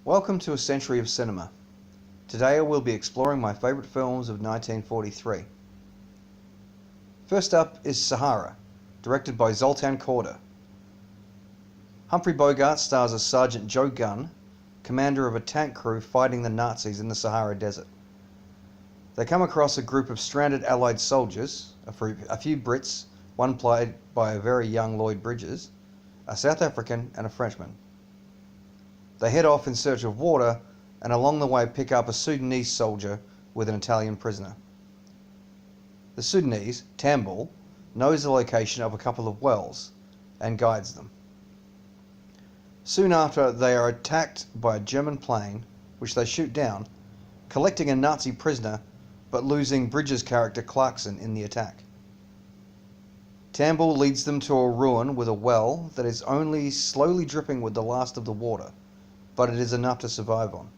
Welcome to A Century of Cinema. Today I will be exploring my favourite films of 1943. First up is Sahara, directed by Zoltan Korda. Humphrey Bogart stars as Sergeant Joe Gunn, commander of a tank crew fighting the Nazis in the Sahara Desert. They come across a group of stranded Allied soldiers, a few Brits, one played by a very young Lloyd Bridges, a South African and a Frenchman. They head off in search of water and along the way pick up a Sudanese soldier with an Italian prisoner. The Sudanese, Tambul, knows the location of a couple of wells and guides them. Soon after, they are attacked by a German plane, which they shoot down, collecting a Nazi prisoner but losing Bridges' character Clarkson in the attack. Tambul leads them to a ruin with a well that is only slowly dripping with the last of the water, but it is enough to survive on.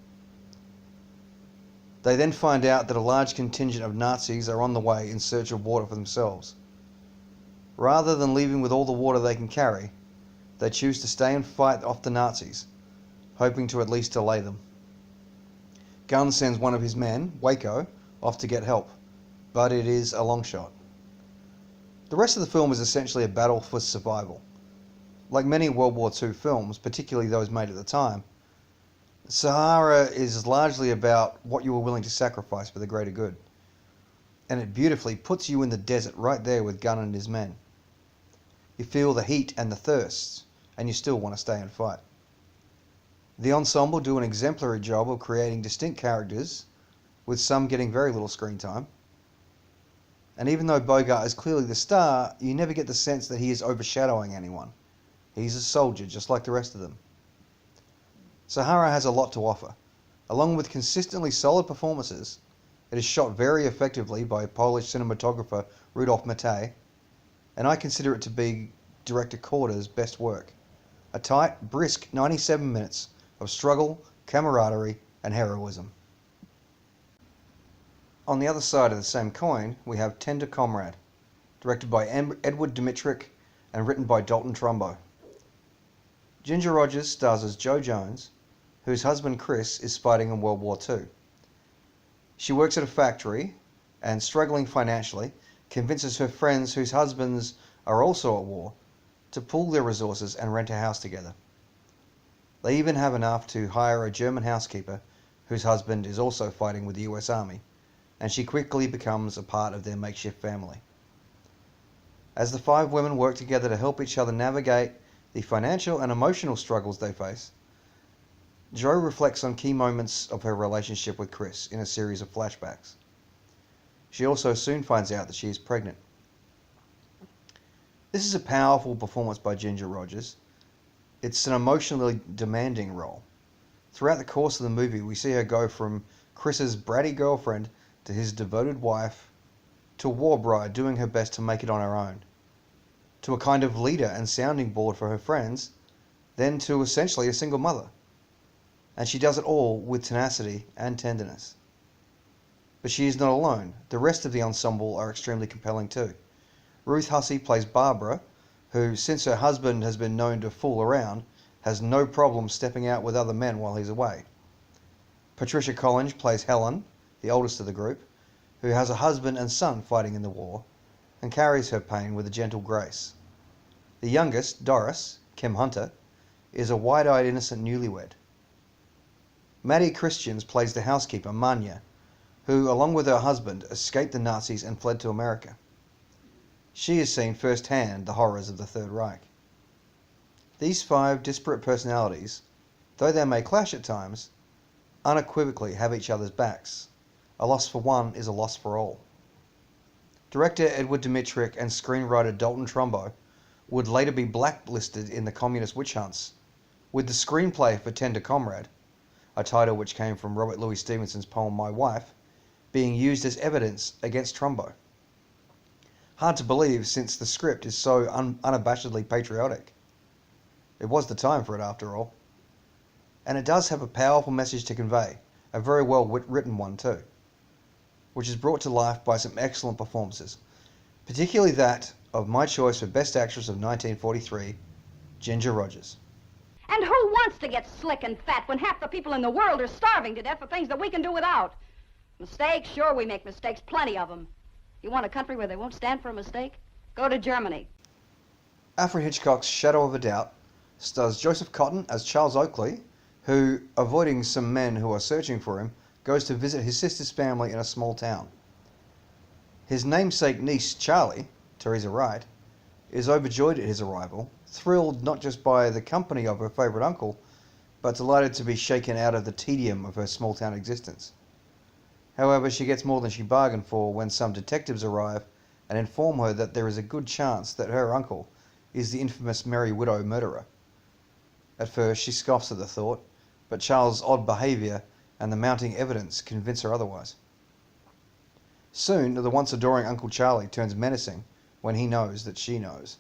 They then find out that a large contingent of Nazis are on the way in search of water for themselves. Rather than leaving with all the water they can carry, they choose to stay and fight off the Nazis, hoping to at least delay them. Gunn sends one of his men, Waco, off to get help, but it is a long shot. The rest of the film is essentially a battle for survival. Like many World War II films, particularly those made at the time, Sahara is largely about what you were willing to sacrifice for the greater good. And it beautifully puts you in the desert right there with Gunn and his men. You feel the heat and the thirst, and you still want to stay and fight. The ensemble do an exemplary job of creating distinct characters, with some getting very little screen time. And even though Bogart is clearly the star, you never get the sense that he is overshadowing anyone. He's a soldier just like the rest of them. Sahara has a lot to offer. Along with consistently solid performances, it is shot very effectively by Polish cinematographer Rudolf Mattei, and I consider it to be director Korda's best work. A tight, brisk 97 minutes of struggle, camaraderie, and heroism. On the other side of the same coin, we have Tender Comrade, directed by Edward Dmytryk and written by Dalton Trumbo. Ginger Rogers stars as Jo Jones, whose husband Chris is fighting in World War II. She works at a factory and, struggling financially, convinces her friends whose husbands are also at war to pool their resources and rent a house together. They even have enough to hire a German housekeeper whose husband is also fighting with the US Army, and she quickly becomes a part of their makeshift family. As the five women work together to help each other navigate the financial and emotional struggles they face, Jo reflects on key moments of her relationship with Chris in a series of flashbacks. She also soon finds out that she is pregnant. This is a powerful performance by Ginger Rogers. It's an emotionally demanding role. Throughout the course of the movie, we see her go from Chris's bratty girlfriend to his devoted wife, to a war bride doing her best to make it on her own, to a kind of leader and sounding board for her friends, then to essentially a single mother. And she does it all with tenacity and tenderness. But she is not alone. The rest of the ensemble are extremely compelling too. Ruth Hussey plays Barbara, who, since her husband has been known to fool around, has no problem stepping out with other men while he's away. Patricia Collins plays Helen, the oldest of the group, who has a husband and son fighting in the war, and carries her pain with a gentle grace. The youngest, Doris, Kim Hunter, is a wide-eyed innocent newlywed. Maddie Christians plays the housekeeper, Manya, who, along with her husband, escaped the Nazis and fled to America. She has seen firsthand the horrors of the Third Reich. These five disparate personalities, though they may clash at times, unequivocally have each other's backs. A loss for one is a loss for all. Director Edward Dmytryk and screenwriter Dalton Trumbo would later be blacklisted in the communist witch hunts, with the screenplay for Tender Comrade, a title which came from Robert Louis Stevenson's poem My Wife, being used as evidence against Trumbo. Hard to believe since the script is so unabashedly patriotic. It was the time for it after all. And it does have a powerful message to convey, a very well written one too, which is brought to life by some excellent performances, particularly that of my choice for Best Actress of 1943, Ginger Rogers. And who won wants to get slick and fat when half the people in the world are starving to death for things that we can do without? Mistakes? Sure, we make mistakes, plenty of them. You want a country where they won't stand for a mistake? Go to Germany. Alfred Hitchcock's Shadow of a Doubt stars Joseph Cotton as Charles Oakley, who, avoiding some men who are searching for him, goes to visit his sister's family in a small town. His namesake niece, Charlie, Teresa Wright, is overjoyed at his arrival, thrilled not just by the company of her favourite uncle, but delighted to be shaken out of the tedium of her small-town existence. However, she gets more than she bargained for when some detectives arrive and inform her that there is a good chance that her uncle is the infamous Merry Widow murderer. At first, she scoffs at the thought, but Charles' odd behaviour and the mounting evidence convince her otherwise. Soon, the once adoring Uncle Charlie turns menacing when he knows that she knows.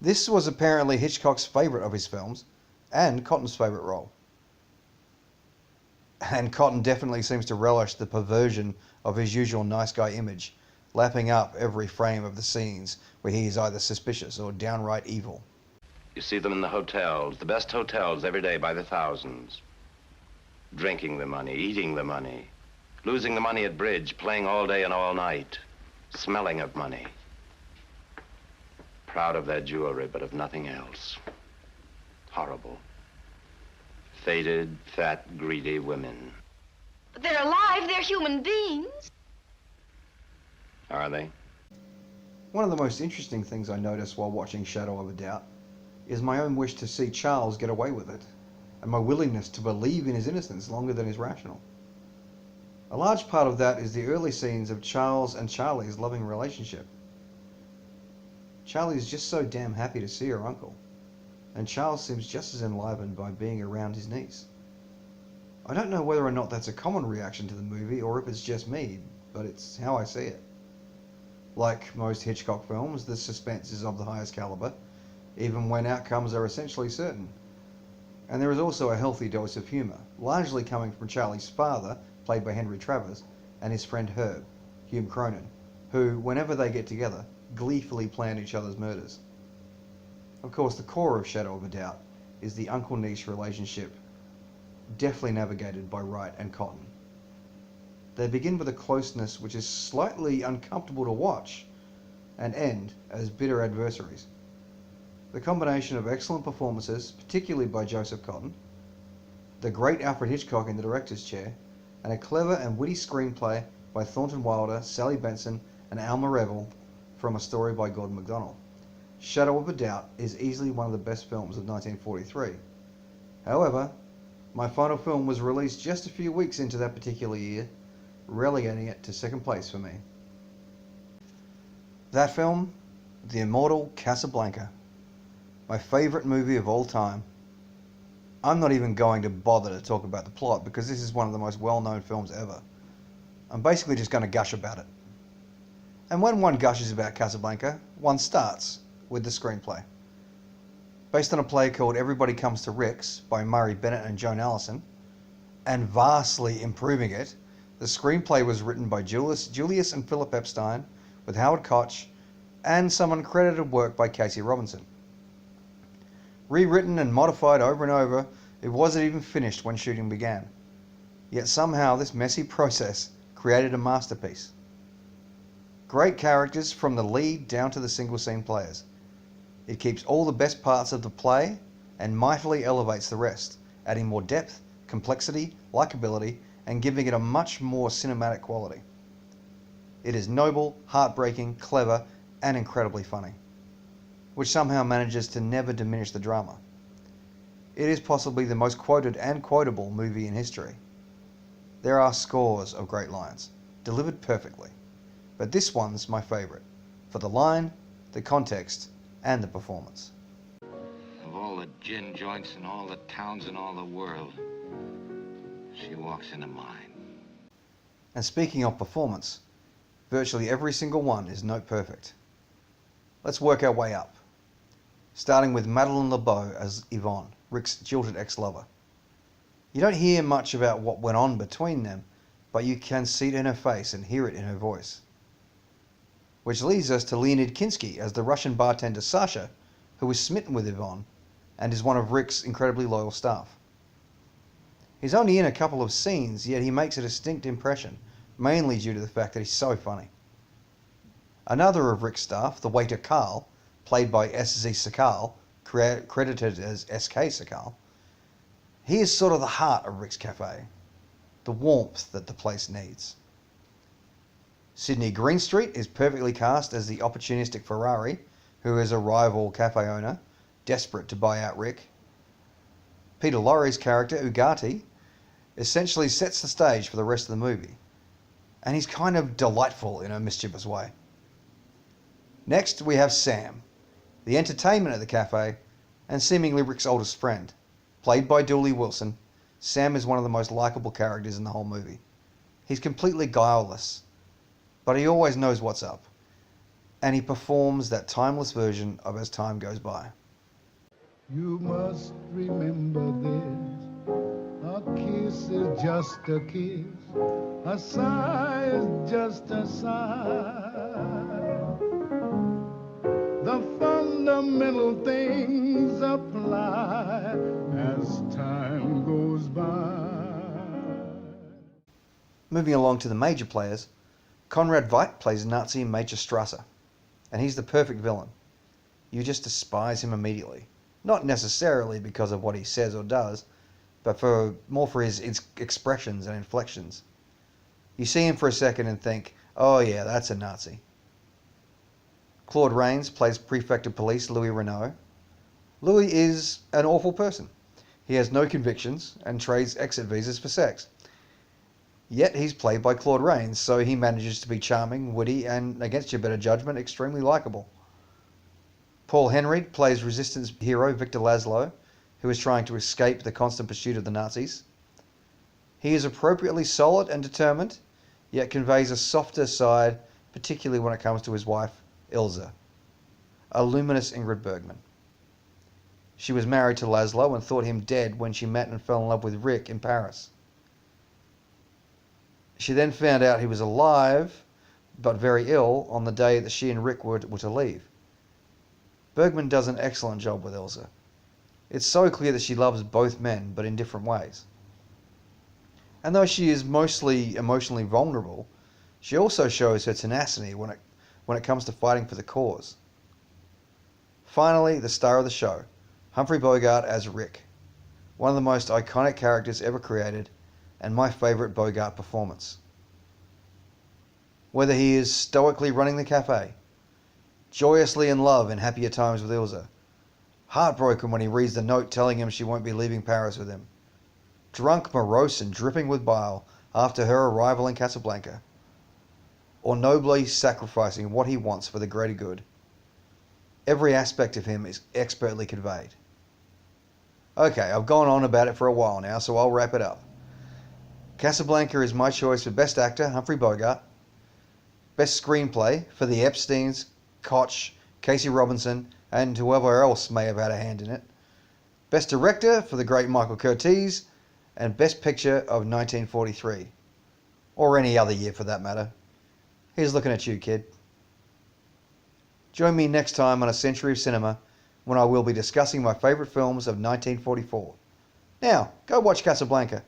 This was apparently Hitchcock's favourite of his films, and Cotton's favourite role. And Cotton definitely seems to relish the perversion of his usual nice guy image, lapping up every frame of the scenes where he is either suspicious or downright evil. You see them in the hotels, the best hotels every day by the thousands. Drinking the money, eating the money, losing the money at bridge, playing all day and all night, smelling of money. Proud of their jewelry, but of nothing else. Horrible. Faded, fat, greedy women. But they're alive, they're human beings. Are they? One of the most interesting things I noticed while watching Shadow of a Doubt is my own wish to see Charles get away with it, and my willingness to believe in his innocence longer than is rational. A large part of that is the early scenes of Charles and Charlie's loving relationship. Charlie is just so damn happy to see her uncle, and Charles seems just as enlivened by being around his niece. I don't know whether or not that's a common reaction to the movie or if it's just me, but it's how I see it. Like most Hitchcock films, the suspense is of the highest caliber, even when outcomes are essentially certain. And there is also a healthy dose of humour, largely coming from Charlie's father, played by Henry Travers, and his friend Herb, Hume Cronin, who, whenever they get together, gleefully plan each other's murders. Of course, the core of Shadow of a Doubt is the uncle-niece relationship, deftly navigated by Wright and Cotton. They begin with a closeness which is slightly uncomfortable to watch, and end as bitter adversaries. The combination of excellent performances, particularly by Joseph Cotton, the great Alfred Hitchcock in the director's chair, and a clever and witty screenplay by Thornton Wilder, Sally Benson, and Alma Reville from a story by Gordon MacDonald. Shadow of a Doubt is easily one of the best films of 1943. However, my final film was released just a few weeks into that particular year, relegating it to second place for me. That film, the immortal Casablanca. My favourite movie of all time. I'm not even going to bother to talk about the plot because this is one of the most well-known films ever. I'm basically just going to gush about it. And when one gushes about Casablanca, one starts with the screenplay. Based on a play called Everybody Comes to Rick's by Murray Bennett and Joan Allison, and vastly improving it, the screenplay was written by Julius and Philip Epstein, with Howard Koch, and some uncredited work by Casey Robinson. Rewritten and modified over and over, it wasn't even finished when shooting began. Yet somehow this messy process created a masterpiece. Great characters from the lead down to the single scene players. It keeps all the best parts of the play and mightily elevates the rest, adding more depth, complexity, likability, and giving it a much more cinematic quality. It is noble, heartbreaking, clever, and incredibly funny, which somehow manages to never diminish the drama. It is possibly the most quoted and quotable movie in history. There are scores of great lines, delivered perfectly, but this one's my favourite, for the line, the context, and the performance. Of all the gin joints in all the towns in all the world, she walks into mine. And speaking of performance, virtually every single one is note perfect. Let's work our way up, starting with Madeleine LeBeau as Yvonne, Rick's jilted ex-lover. You don't hear much about what went on between them, but you can see it in her face and hear it in her voice. Which leads us to Leonid Kinski as the Russian bartender Sasha, who is smitten with Yvonne, and is one of Rick's incredibly loyal staff. He's only in a couple of scenes, yet he makes a distinct impression, mainly due to the fact that he's so funny. Another of Rick's staff, the waiter Carl, played by S.Z. Sakal, credited as S.K. Sakal, he is sort of the heart of Rick's Cafe, the warmth that the place needs. Sydney Greenstreet is perfectly cast as the opportunistic Ferrari, who is a rival cafe owner, desperate to buy out Rick. Peter Lorre's character, Ugarte, essentially sets the stage for the rest of the movie, and he's kind of delightful in a mischievous way. Next, we have Sam, the entertainment at the cafe, and seemingly Rick's oldest friend. Played by Dooley Wilson, Sam is one of the most likable characters in the whole movie. He's completely guileless, but he always knows what's up, and he performs that timeless version of As Time Goes By. You must remember this, a kiss is just a kiss, a sigh is just a sigh. The fundamental things apply as time goes by. Moving along to the major players, Conrad Veidt plays Nazi Major Strasser, and he's the perfect villain. You just despise him immediately. Not necessarily because of what he says or does, but more for his expressions and inflections. You see him for a second and think, oh yeah, that's a Nazi. Claude Rains plays Prefect of Police Louis Renault. Louis is an awful person. He has no convictions and trades exit visas for sex. Yet he's played by Claude Rains, so he manages to be charming, witty, and, against your better judgment, extremely likable. Paul Henreid plays resistance hero Victor Laszlo, who is trying to escape the constant pursuit of the Nazis. He is appropriately solid and determined, yet conveys a softer side, particularly when it comes to his wife, Ilsa, a luminous Ingrid Bergman. She was married to Laszlo and thought him dead when she met and fell in love with Rick in Paris. She then found out he was alive, but very ill, on the day that she and Rick were to leave. Bergman does an excellent job with Ilsa. It's so clear that she loves both men, but in different ways. And though she is mostly emotionally vulnerable, she also shows her tenacity when it comes to fighting for the cause. Finally, the star of the show, Humphrey Bogart as Rick, one of the most iconic characters ever created, and my favourite Bogart performance. Whether he is stoically running the cafe, joyously in love in happier times with Ilsa, heartbroken when he reads the note telling him she won't be leaving Paris with him, drunk, morose, and dripping with bile after her arrival in Casablanca, or nobly sacrificing what he wants for the greater good, every aspect of him is expertly conveyed. Okay, I've gone on about it for a while now, so I'll wrap it up. Casablanca is my choice for Best Actor, Humphrey Bogart. Best Screenplay for the Epsteins, Koch, Casey Robinson, and whoever else may have had a hand in it. Best Director for the great Michael Curtiz, and Best Picture of 1943. Or any other year for that matter. Here's looking at you, kid. Join me next time on A Century of Cinema, when I will be discussing my favourite films of 1944. Now, go watch Casablanca.